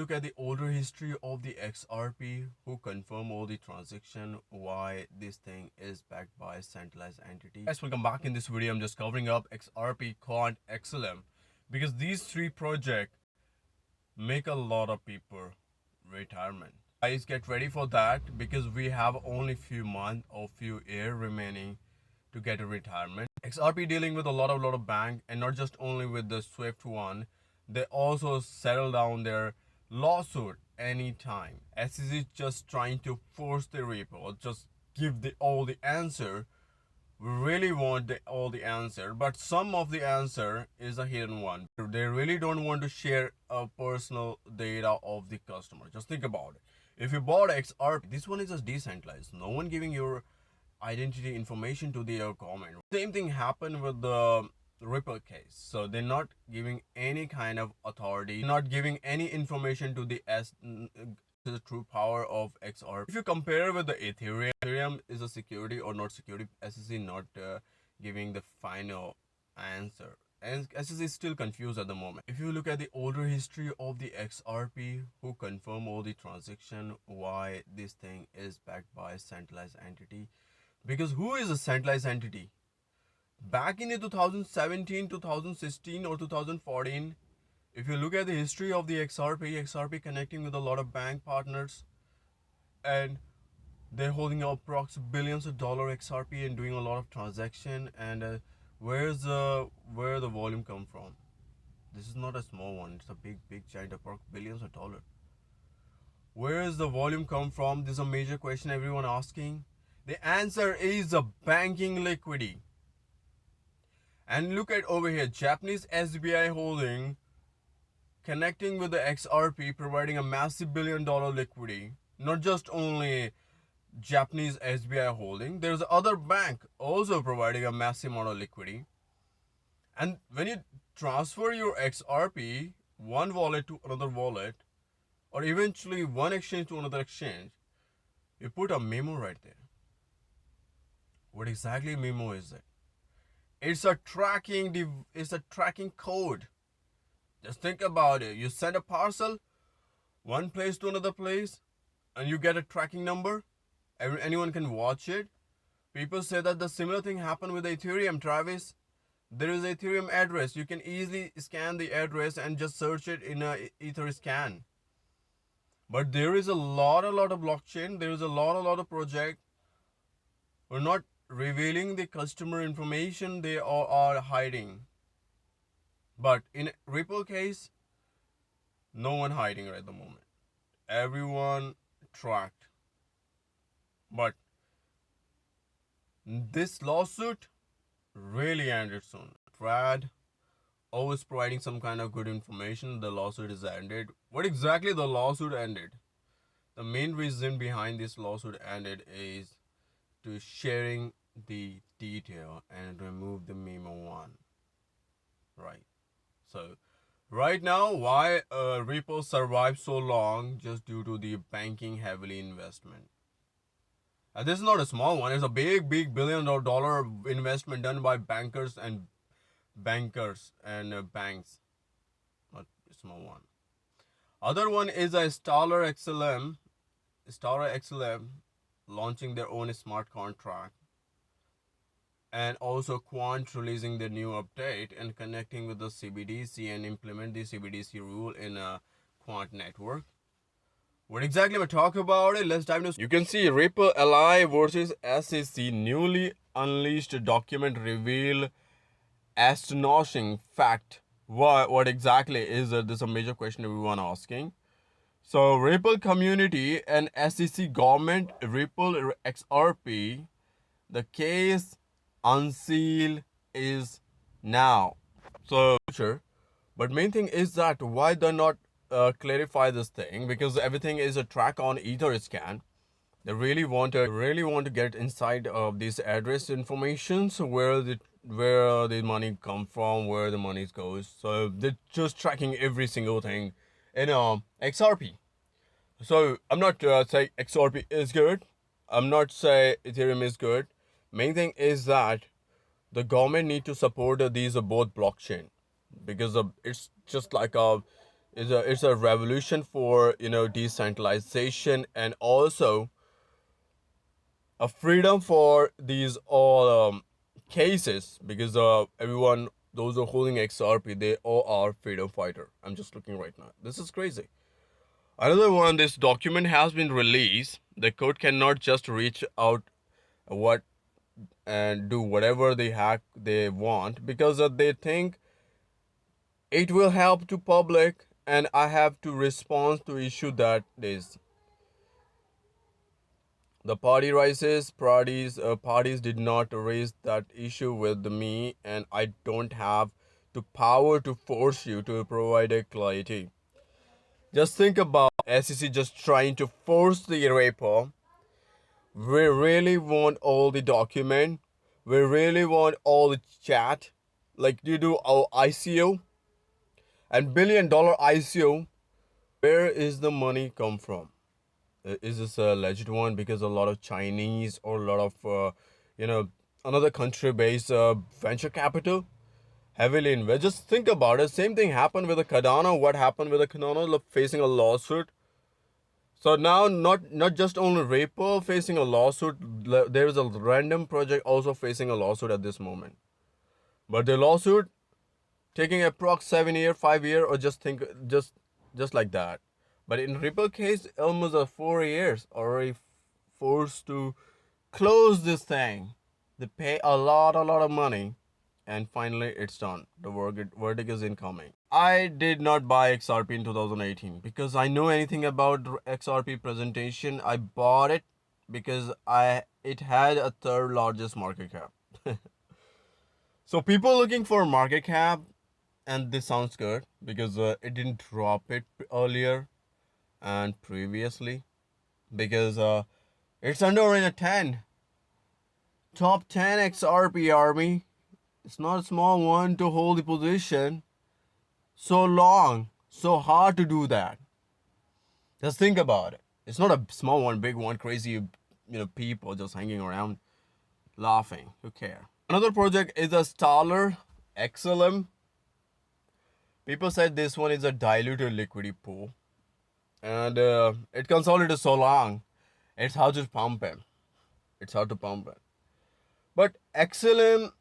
look at the older history of the XRP, who confirm all the transaction, why this thing is backed by a centralized entity. Guys, welcome back. In this video, I'm just covering up XRP, Quant, XLM, because these three projects make a lot of people retirement. Guys, get ready for that because we have only few months or few years remaining to get a retirement. XRP dealing with a lot of bank, and not just only with the Swift one, they also settle down their lawsuit anytime. SEC is just trying to force the repo, just give all the answer. We really want all the answer, but some of the answer is a hidden one. They really don't want to share a personal data of the customer. Just think about it. If you bought XRP, this one is just decentralized. No one giving your identity information to the comment. Same thing happened with the Ripple case. So they're not giving any kind of authority, not giving any information to the true power of XRP. If you compare with the Ethereum is a security or not security, SEC not giving the final answer. And SEC is still confused at the moment. If you look at the older history of the XRP, who confirm all the transaction, why this thing is backed by a centralized entity. Because who is a centralized entity? Back in the 2017, 2016 or 2014, if you look at the history of the XRP connecting with a lot of bank partners, and they're holding up approximately billions of dollar XRP and doing a lot of transaction. And where the volume come from? This is not a small one. It's a big giant, approximately billions of dollar. Where is the volume come from? This is a major question everyone asking. The answer is a banking liquidity. And look at over here, Japanese SBI holding connecting with the XRP, providing a massive billion-dollar liquidity. Not just only Japanese SBI holding, there's other bank also providing a massive amount of liquidity. And when you transfer your XRP one wallet to another wallet, or eventually one exchange to another exchange, you put a memo right there. What exactly memo is it? It's a tracking code. Just think about it. You send a parcel one place to another place and you get a tracking number. Anyone can watch it. People say that the similar thing happened with Ethereum, Travis. There is an Ethereum address. You can easily scan the address and just search it in a Etherscan. But there is a lot of blockchain. There is a lot of project. We're not revealing the customer information they are hiding. But in Ripple case, no one hiding right at the moment. Everyone tracked. But this lawsuit really ended soon. Trad always providing some kind of good information. The lawsuit is ended. What exactly the lawsuit ended? The main reason behind this lawsuit ended is to sharing the detail and remove the memo one. Right. So right now, why Ripple survived so long? Just due to the banking heavily investment. And this is not a small one. It's a big billion-dollar investment done by bankers and banks. Not a small one. Other one is a Stellar XLM launching their own smart contract. And also Quant releasing the new update and connecting with the CBDC and implement the CBDC rule in a Quant network. What exactly am I talking about it? Let's dive into. You can see Ripple Ally versus SEC newly unleashed document reveal astonishing fact. What exactly is it? This is a major question everyone asking. So Ripple community and SEC government, Ripple XRP, the case unseal is now. So but main thing is that why they not clarify this thing, because everything is a track on Etherscan. They really want to get inside of this address information, so where the money come from, where the money goes. So they're just tracking every single thing in XRP. So I'm not saying XRP is good. I'm not saying Ethereum is good. Main thing is that the government need to support these both blockchain, because it's just like It's a revolution for decentralization, and also a freedom for these all cases, because everyone, those who are holding XRP, they all are freedom fighter. I'm just looking right now. This is crazy. Another one, this document has been released. The code cannot just reach out what and do whatever they want, because they think it will help to public, and I have to respond to issue that is. The party rises parties did not raise that issue with me, and I don't have the power to force you to provide a clarity. Just think about SEC just trying to force the repo. We really want all the document. We really want all the chat. Like you do our ICO and $1 billion ICO. Where is the money come from? Is this a legit one? Because a lot of Chinese or a lot of you know another country based venture capital heavily invest. Just think about it. Same thing happened with the Cardano. What happened with the Cardano facing a lawsuit? So now not just only Ripple facing a lawsuit, there is a random project also facing a lawsuit at this moment. But the lawsuit taking approx 7 year, 5 year, or just like that. But in Ripple case, almost 4 years already forced to close this thing. They pay a lot of money, and finally it's done. The verdict is incoming. I did not buy XRP in 2018 because I know anything about XRP presentation. I bought it because it had a third largest market cap. So people looking for market cap, and this sounds good because it didn't drop it earlier and previously, because it's under in a 10 top 10 XRP army. It's not a small one to hold the position so long, so hard to do that. Just think about it. It's not a small one, big one, crazy, people just hanging around laughing. Who care? Another project is a Staller XLM. People said this one is a diluted liquidity pool, and it consolidated so long. It's hard to pump it. It's hard to pump it. But XLM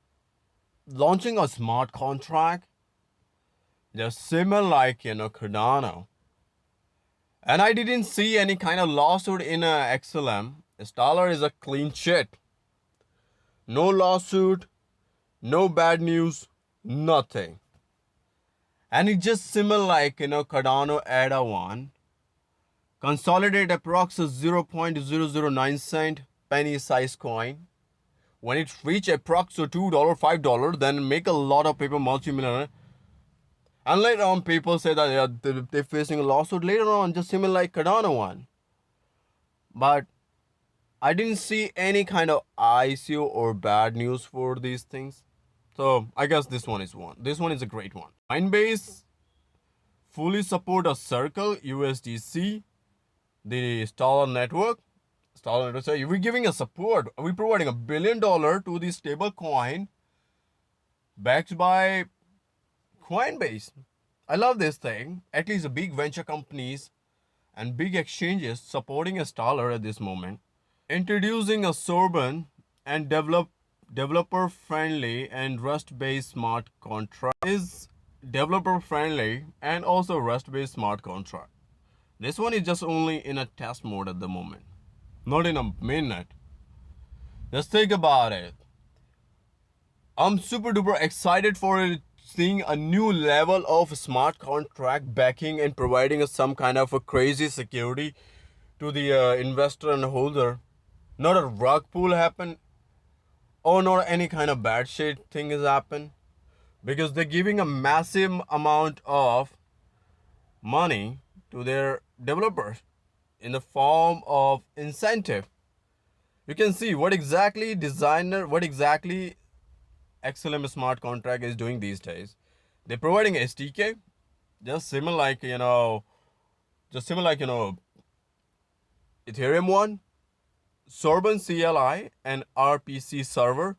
launching a smart contract, just similar like Cardano. And I didn't see any kind of lawsuit in XLM. Staller is a clean shit. No lawsuit, no bad news, nothing. And it's just similar like Cardano ADA one. Consolidate approx 0.009 cent penny size coin. When it reach approx $2, $5, then make a lot of people multi-millionaire. And later on, people say that they're facing a lawsuit later on, just similar like Cardano one. But I didn't see any kind of ICO or bad news for these things. So I guess this one is one. This one is a great one. Coinbase fully support a Circle USDC, the Stellar network. Stellar network say we're giving a support. We're providing $1 billion to the stable coin backed by Coinbase. I love this thing. At least the big venture companies and big exchanges supporting a Stellar at this moment. Introducing a Sorbonne and developer friendly and Rust based smart contract is developer friendly and also Rust based smart contract. This one is just only in a test mode at the moment, not in a mainnet. Just think about it. I'm super duper excited for seeing a new level of smart contract backing and providing us some kind of a crazy security to the investor and holder. Not a rug pull happen, or not any kind of bad shit thing has happened, because they're giving a massive amount of money to their developers in the form of incentive. You can see what exactly XLM smart contract is doing these days. They're providing SDK, just similar like Ethereum one, Sorbonne CLI and RPC server.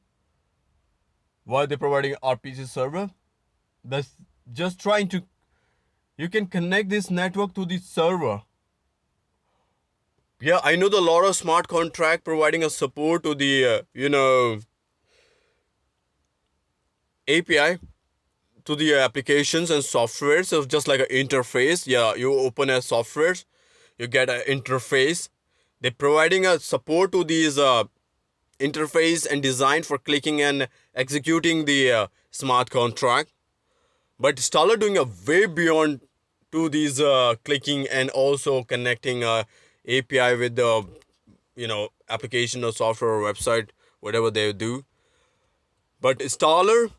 Why they're providing RPC server? That's just trying to you can connect this network to the server. Yeah, I know the lot of smart contract providing a support to the API to the applications and software. So just like an interface, yeah, you open a software, you get an interface. They're providing a support to these interface and design for clicking and executing the smart contract. But Installer doing a way beyond to these clicking and also connecting API with the application or software or website, whatever they do. But Installer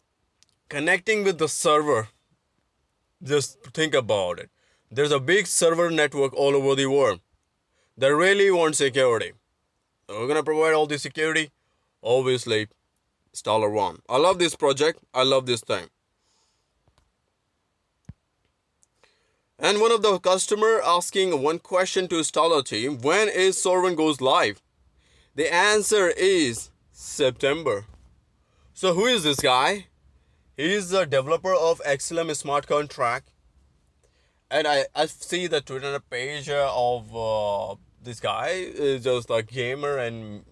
connecting with the server, just think about it. There's a big server network all over the world that really want security. So we're gonna provide all the security. Obviously, $1. I love this project. I love this thing. And one of the customer asking one question to installer team, when is Sovereign goes live? The answer is September. So who is this guy? He is the developer of XLM Smart Contract. And I see the Twitter page of this guy is just a gamer and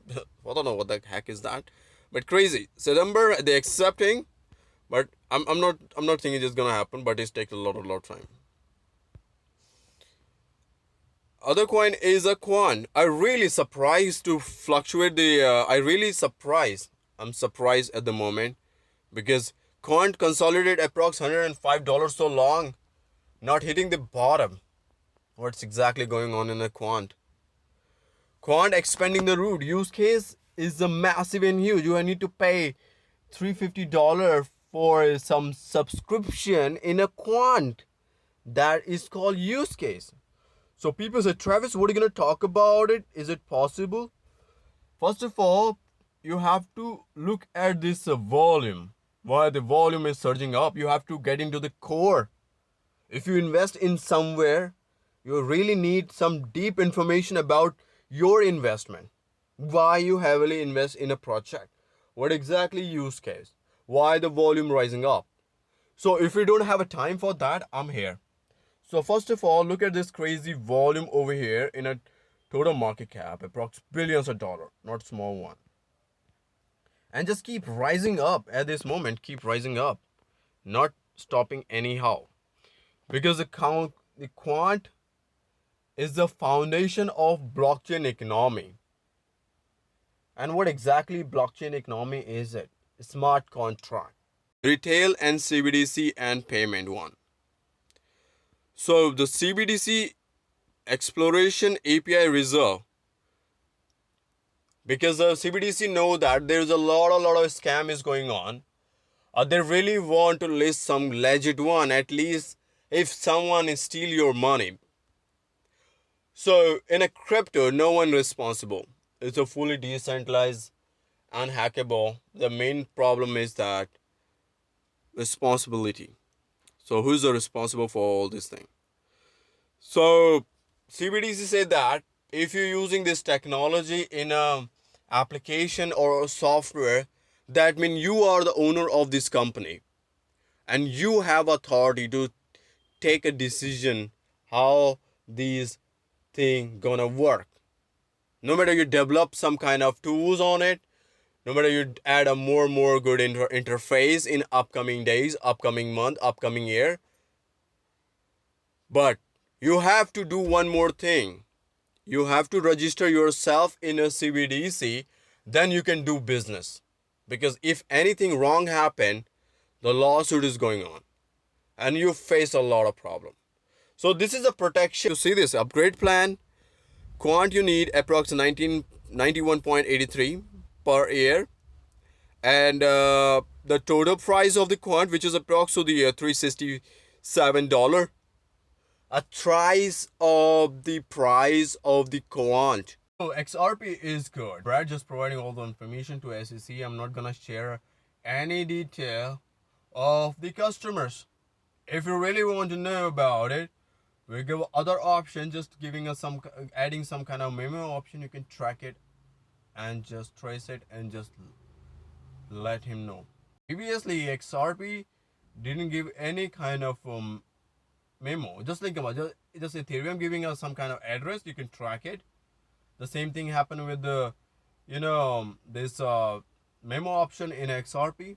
I don't know what the heck is that. But crazy. September they accepting, but I'm not thinking it's gonna happen, but it's taking a lot of time. Other coin is a Quan. I really surprised to fluctuate the. I'm surprised at the moment because Quant consolidated approx $105 so long, not hitting the bottom. What's exactly going on in a Quant? Quant expanding the root use case is a massive and huge. You need to pay $350 for some subscription in a Quant. That is called use case. So people say, Travis, what are you going to talk about it? Is it possible? First of all, you have to look at this volume. Why the volume is surging up, you have to get into the core. If you invest in somewhere, you really need some deep information about your investment. Why you heavily invest in a project. What exactly use case. Why the volume rising up. So if you don't have a time for that, I'm here. So first of all, look at this crazy volume over here in a total market cap, approx billions of dollars, not small one. And just keep rising up at this moment, keep rising up, not stopping anyhow. Because the quant is the foundation of blockchain economy. And what exactly blockchain economy is it? Smart contract. Retail and CBDC and payment one. So the CBDC exploration API reserve, because the CBDC know that there's a lot of scam is going on. They really want to list some legit one, at least if someone is steal your money. So in a crypto, no one responsible. It's a fully decentralized, unhackable. The main problem is that responsibility. So who's the responsible for all this thing? So CBDC said that if you're using this technology in a application or a software, that means you are the owner of this company and you have authority to take a decision how these thing gonna work. No matter you develop some kind of tools on it, no matter you add a more good interface in upcoming days, upcoming month, upcoming year, but you have to do one more thing. You have to register yourself in a CBDC, then you can do business. Because if anything wrong happen, the lawsuit is going on and you face a lot of problem. So this is a protection. To see this upgrade plan, quant you need approx 91.83 per year, and the total price of the quant, which is approximately $367, a thrice of the price of the quant. So XRP is good. Brad just providing all the information to SEC. I'm not gonna share any detail of the customers. If you really want to know about it, we give other option, just giving us some, adding some kind of memo option. You can track it and just trace it and just let him know. Previously, XRP didn't give any kind of memo. Just think about it. Just Ethereum giving us some kind of address, you can track it. The same thing happened with the, this memo option in XRP.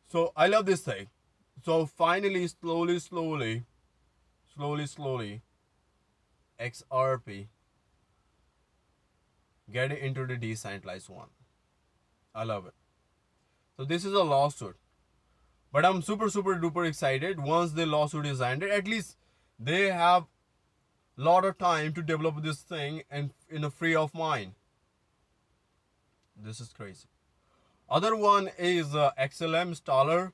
So I love this thing. So finally, slowly, XRP get into the decentralized one. I love it. So this is a lawsuit. But I'm super duper excited. Once the lawsuit is ended, at least they have a lot of time to develop this thing and in a free of mind. This is crazy. Other one is XLM installer,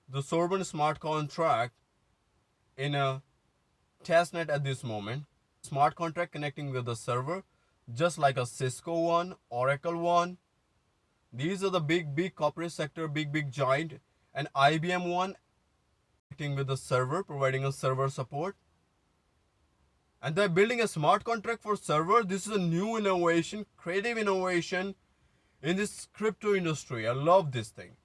the Sorbonne smart contract in a testnet at this moment. Smart contract connecting with the server, just like a Cisco one, Oracle one. These are the big corporate sector, big giant, and IBM one connecting with the server, providing a server support. And they're building a smart contract for server. This is a new innovation, creative innovation in this crypto industry. I love this thing.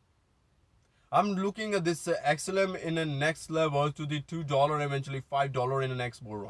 I'm looking at this XLM in the next level to the $2, eventually $5 in the next bull run.